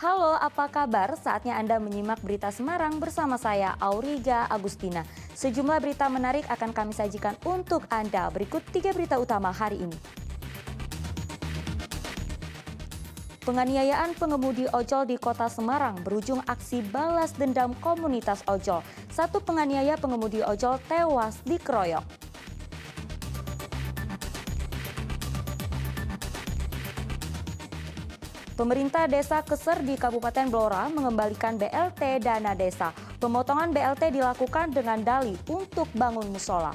Halo, apa kabar? Saatnya Anda menyimak berita Semarang bersama saya, Auriga Agustina. Sejumlah berita menarik akan kami sajikan untuk Anda. Berikut 3 berita utama hari ini. Penganiayaan pengemudi ojol di kota Semarang berujung aksi balas dendam komunitas ojol. Satu penganiaya pengemudi ojol tewas dikeroyok. Pemerintah Desa Keser di Kabupaten Blora mengembalikan BLT dana desa. Pemotongan BLT dilakukan dengan dalih untuk bangun musola.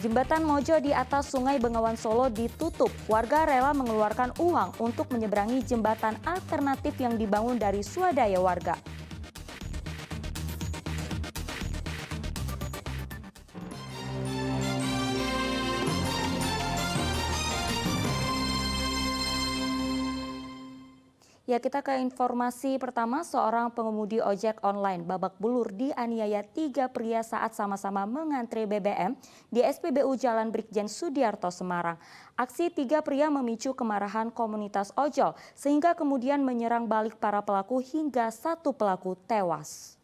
Jembatan Mojo di atas Sungai Bengawan Solo ditutup. Warga rela mengeluarkan uang untuk menyeberangi jembatan alternatif yang dibangun dari swadaya warga. Ya, kita ke informasi pertama. Seorang pengemudi ojek online babak belur dianiaya 3 pria saat sama-sama mengantre BBM di SPBU Jalan Brigjen Sudiarto, Semarang. Aksi 3 pria memicu kemarahan komunitas ojol sehingga kemudian menyerang balik para pelaku hingga 1 pelaku tewas.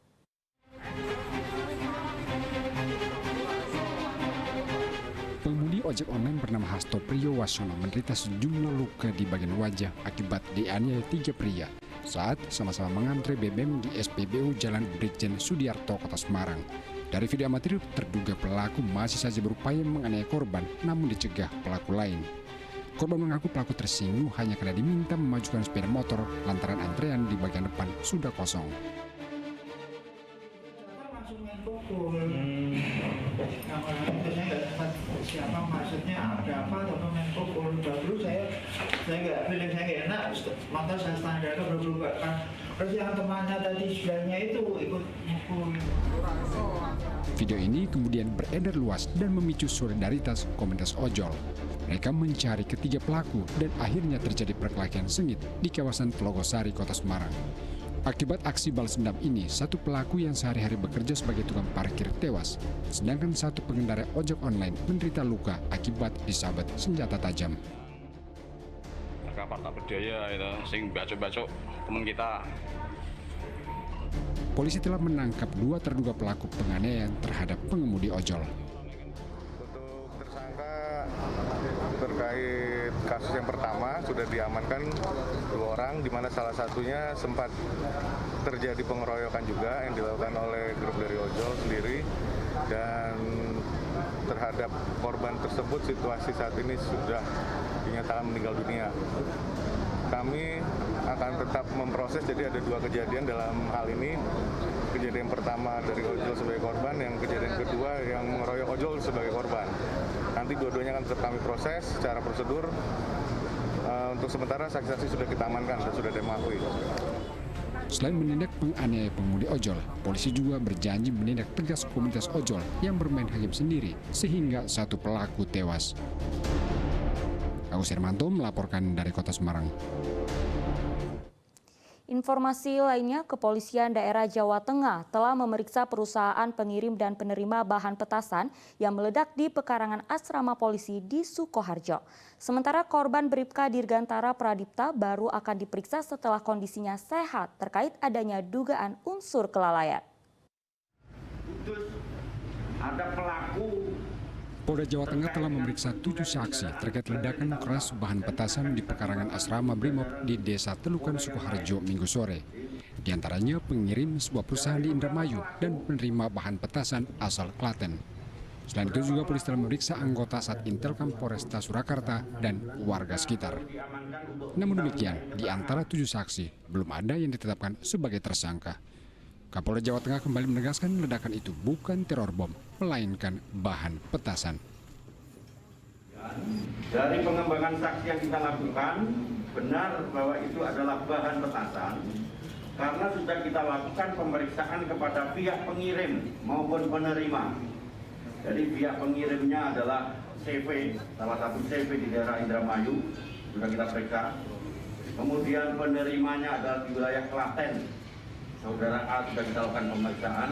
Pengemudi ojek online bernama Hasto Priyowasono menderita sejumlah luka di bagian wajah akibat dianiaya 3 pria saat sama-sama mengantre BBM di SPBU Jalan Brigjen Sudiarto, Kota Semarang. Dari video amatir, terduga pelaku masih saja berupaya menganiaya korban, namun dicegah pelaku lain. Korban mengaku pelaku tersinggung hanya karena diminta memajukan sepeda motor lantaran antrean di bagian depan sudah kosong. Siapa maksudnya ada apa atau main pukul baru saya nggak enak, maka saya standarnya berubah kan. Terus yang temannya tadi sebelahnya itu ikut mukul. Video ini kemudian beredar luas dan memicu solidaritas komunitas ojol. Mereka mencari ketiga pelaku dan akhirnya terjadi perkelahian sengit di kawasan Telogosari, Kota Semarang. Akibat aksi balas dendam ini, 1 pelaku yang sehari-hari bekerja sebagai tukang parkir tewas, sedangkan 1 pengendara ojek online menderita luka akibat disabet senjata tajam. Kapal tak berdaya itu, sing bacok-bacok teman kita. Polisi telah menangkap 2 terduga pelaku penganiayaan terhadap pengemudi ojol. Untuk tersangka terkait kasus yang pertama sudah diamankan 2 orang, di mana salah satunya sempat terjadi pengeroyokan juga yang dilakukan oleh grup dari ojol sendiri, dan terhadap korban tersebut situasi saat ini sudah dinyatakan meninggal dunia. Kami akan tetap memproses, jadi ada 2 kejadian dalam hal ini. Kejadian pertama dari ojol sebagai korban, yang kejadian kedua yang mengeroyok ojol sebagai korban. Nanti dua-duanya akan tetap kami proses secara prosedur. Untuk sementara saksi-saksi sudah kita amankan dan sudah diakui. Selain menindak penganiaya pengemudi ojol, polisi juga berjanji menindak tegas komunitas ojol yang bermain hakim sendiri sehingga 1 pelaku tewas. Agus Hermanto melaporkan dari Kota Semarang. Informasi lainnya, Kepolisian Daerah Jawa Tengah telah memeriksa perusahaan pengirim dan penerima bahan petasan yang meledak di pekarangan asrama polisi di Sukoharjo. Sementara korban Bribka Dirgantara Pradipta baru akan diperiksa setelah kondisinya sehat terkait adanya dugaan unsur kelalaian. Ada pelaku. Polda Jawa Tengah telah memeriksa 7 saksi terkait ledakan keras bahan petasan di pekarangan asrama Brimob di Desa Telukan, Sukoharjo, Minggu sore. Di antaranya pengirim sebuah perusahaan di Indramayu dan penerima bahan petasan asal Klaten. Selain itu juga polisi telah memeriksa anggota Satintelkam Polresta Surakarta dan warga sekitar. Namun demikian, di antara 7 saksi belum ada yang ditetapkan sebagai tersangka. Kapolda Jawa Tengah kembali menegaskan ledakan itu bukan teror bom, melainkan bahan petasan. Dari pengembangan saksi yang kita lakukan, benar bahwa itu adalah bahan petasan, karena sudah kita lakukan pemeriksaan kepada pihak pengirim maupun penerima. Jadi pihak pengirimnya adalah CV, salah satu CV di daerah Indramayu, sudah kita periksa. Kemudian penerimanya adalah di wilayah Klaten. Saudara A sudah kita lakukan pemeriksaan,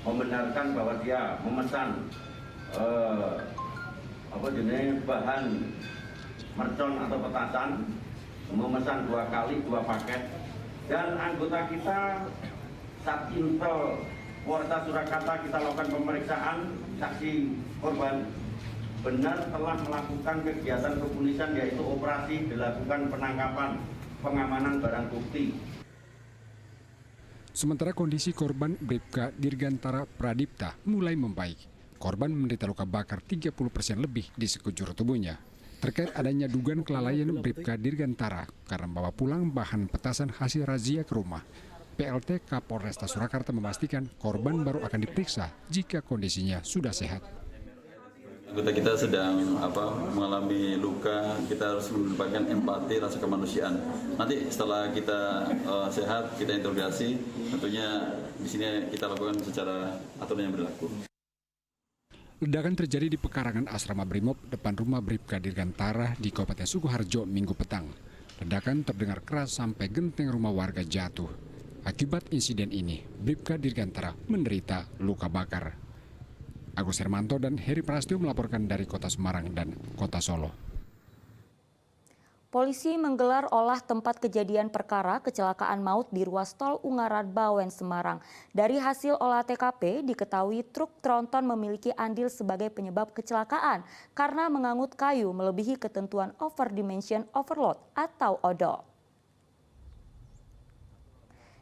membenarkan bahwa dia memesan bahan mercon atau petasan, memesan 2 kali 2 paket, dan anggota kita Satintel Polresta Surakarta kita lakukan pemeriksaan saksi korban benar telah melakukan kegiatan kepolisian, yaitu operasi dilakukan penangkapan pengamanan barang bukti. Sementara kondisi korban Bribka Dirgantara Pradipta mulai membaik. Korban menderita luka bakar 30% lebih di sekujur tubuhnya. Terkait adanya dugaan kelalaian Bribka Dirgantara karena membawa pulang bahan petasan hasil razia ke rumah, PLT Kapolresta Surakarta memastikan korban baru akan diperiksa jika kondisinya sudah sehat. Anggota kita sedang mengalami luka, kita harus menempatkan empati, rasa kemanusiaan. Nanti setelah kita sehat, kita interogasi, tentunya di sini kita lakukan secara aturan yang berlaku. Ledakan terjadi di pekarangan asrama Brimob depan rumah Bribka Dirgantara di Kabupaten Sukoharjo Minggu petang. Ledakan terdengar keras sampai genteng rumah warga jatuh. Akibat insiden ini, Bribka Dirgantara menderita luka bakar. Agus Hermanto dan Heri Prastio melaporkan dari Kota Semarang dan Kota Solo. Polisi menggelar olah tempat kejadian perkara kecelakaan maut di ruas tol Ungaran Bawen Semarang. Dari hasil olah TKP diketahui truk tronton memiliki andil sebagai penyebab kecelakaan karena mengangut kayu melebihi ketentuan overdimension overload atau ODO.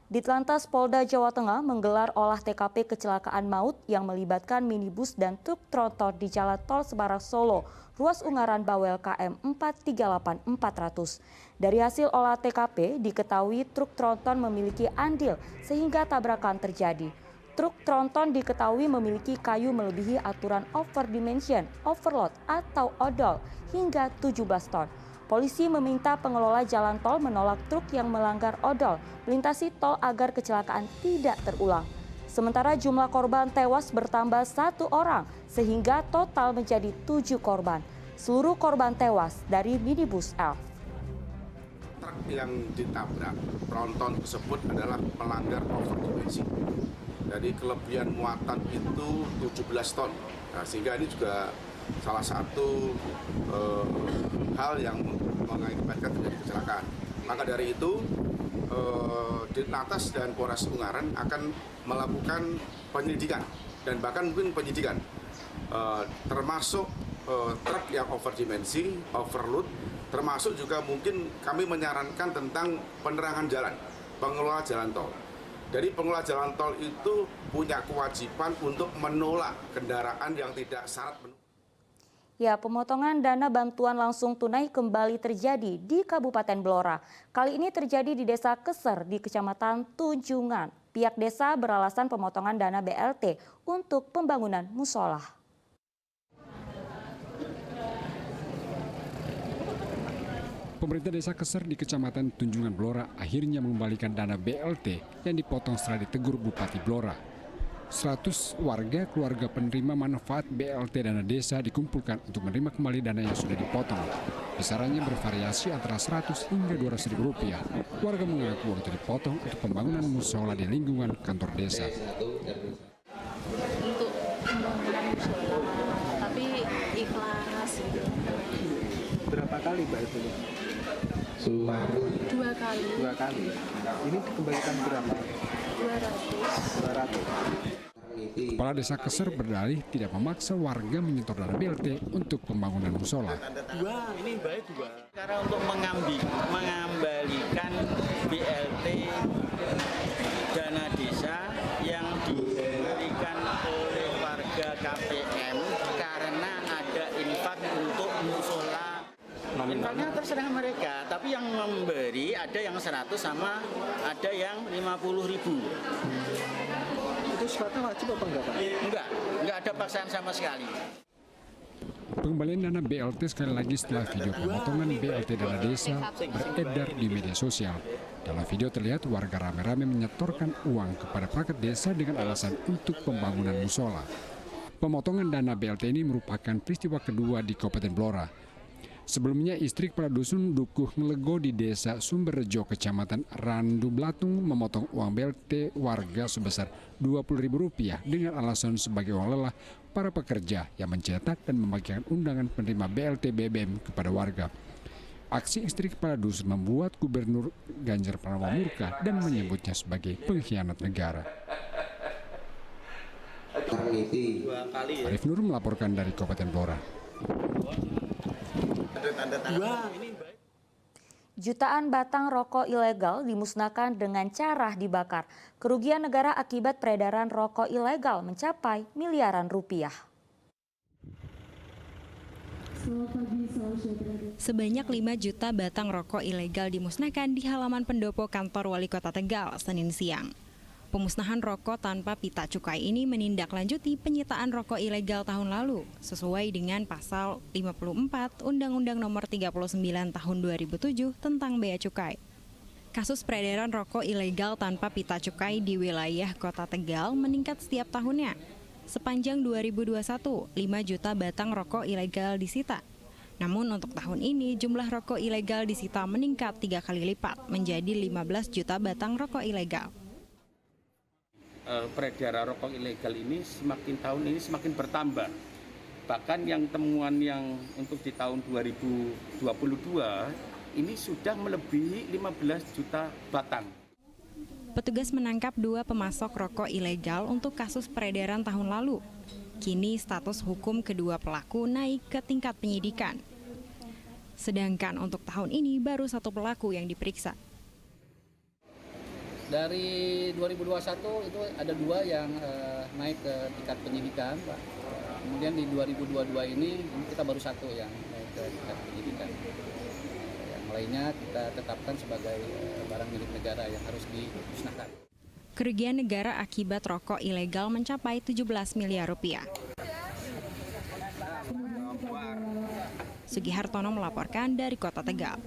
Ditlantas Polda Jawa Tengah menggelar olah TKP kecelakaan maut yang melibatkan minibus dan truk tronton di Jalan Tol Semarang Solo, ruas Ungaran Bawel KM 438400. Dari hasil olah TKP diketahui truk tronton memiliki andil sehingga tabrakan terjadi. Truk tronton diketahui memiliki kayu melebihi aturan overdimension overload atau odol hingga 17 ton. Polisi meminta pengelola jalan tol menolak truk yang melanggar odol melintasi tol agar kecelakaan tidak terulang. Sementara jumlah korban tewas bertambah 1 orang sehingga total menjadi 7 korban. Seluruh korban tewas dari minibus Elf. Truk yang ditabrak tronton tersebut adalah melanggar overdimensi. Jadi kelebihan muatan itu 17 ton. Nah, sehingga ini juga salah satu hal yang mengakibatkan terjadi kecelakaan. Maka dari itu, Ditlantas dan Polres Ungaran akan melakukan penyelidikan dan bahkan mungkin penyidikan, termasuk truk yang overdimensi, overload, termasuk juga mungkin kami menyarankan tentang penerangan jalan, pengelola jalan tol. Jadi pengelola jalan tol itu punya kewajiban untuk menolak kendaraan yang tidak syarat penuh. Ya, pemotongan dana bantuan langsung tunai kembali terjadi di Kabupaten Blora. Kali ini terjadi di Desa Keser di Kecamatan Tunjungan. Pihak desa beralasan pemotongan dana BLT untuk pembangunan musola. Pemerintah Desa Keser di Kecamatan Tunjungan Blora akhirnya mengembalikan dana BLT yang dipotong setelah ditegur Bupati Blora. 100 warga keluarga penerima manfaat BLT dana desa dikumpulkan untuk menerima kembali dana yang sudah dipotong. Besarannya bervariasi antara 100 hingga 200 ribu rupiah. Warga mengaku uang itu dipotong untuk pembangunan musola di lingkungan kantor desa. Untuk pembangunan musola, tapi ikhlas. Berapa kali Mbak itu? 2 kali. 2 kali. Ini dikembalikan berapa? 200. Kepala Desa Keser berdalih tidak memaksa warga menyetor dana BLT untuk pembangunan musola. Ini baik 2. Karena untuk mengembalikan BLT dana desa yang diberikan oleh warga KPM karena ada infak untuk musola. Infaknya terserah mereka, tapi yang memberi ada yang 100 sama ada yang 50.000. Itu sifatnya wajib apa enggak Pak? Enggak ada paksaan sama sekali. Pengembalian dana BLT sekali lagi setelah video pemotongan BLT dana desa beredar di media sosial. Dalam video terlihat warga rame-rame menyetorkan uang kepada perangkat desa dengan alasan untuk pembangunan musola. Pemotongan dana BLT ini merupakan peristiwa kedua di Kabupaten Blora. Sebelumnya istri kepala dusun Dukuh Ngelego di desa Sumberrejo Kecamatan Randu Blatung memotong uang BLT warga sebesar Rp20.000 dengan alasan sebagai uang lelah para pekerja yang mencetak dan membagikan undangan penerima BLT BBM kepada warga. Aksi istri kepala dusun membuat Gubernur Ganjar Pranowo murka dan menyebutnya sebagai pengkhianat negara. Arif Nur melaporkan dari Kabupaten Blora. Jutaan batang rokok ilegal dimusnahkan dengan cara dibakar. Kerugian negara akibat peredaran rokok ilegal mencapai miliaran rupiah. Sebanyak 5 juta batang rokok ilegal dimusnahkan di halaman pendopo kantor Wali Kota Tegal, Senin siang. Pemusnahan rokok tanpa pita cukai ini menindaklanjuti penyitaan rokok ilegal tahun lalu, sesuai dengan pasal 54 Undang-Undang Nomor 39 Tahun 2007 tentang Bea Cukai. Kasus peredaran rokok ilegal tanpa pita cukai di wilayah Kota Tegal meningkat setiap tahunnya. Sepanjang 2021, 5 juta batang rokok ilegal disita. Namun untuk tahun ini, jumlah rokok ilegal disita meningkat 3 kali lipat, menjadi 15 juta batang rokok ilegal. Peredaran rokok ilegal ini tahun ini semakin bertambah. Bahkan yang temuan yang untuk di tahun 2022 ini sudah melebihi 15 juta batang. Petugas menangkap 2 pemasok rokok ilegal untuk kasus peredaran tahun lalu. Kini status hukum kedua pelaku naik ke tingkat penyidikan. Sedangkan untuk tahun ini baru 1 pelaku yang diperiksa. Dari 2021 itu ada 2 yang naik ke tingkat penyidikan, Pak. Kemudian di 2022 ini kita baru 1 yang naik ke tingkat penyidikan. Yang lainnya kita tetapkan sebagai barang milik negara yang harus dimusnahkan. Kerugian negara akibat rokok ilegal mencapai 17 miliar rupiah. Sugihartono melaporkan dari Kota Tegal.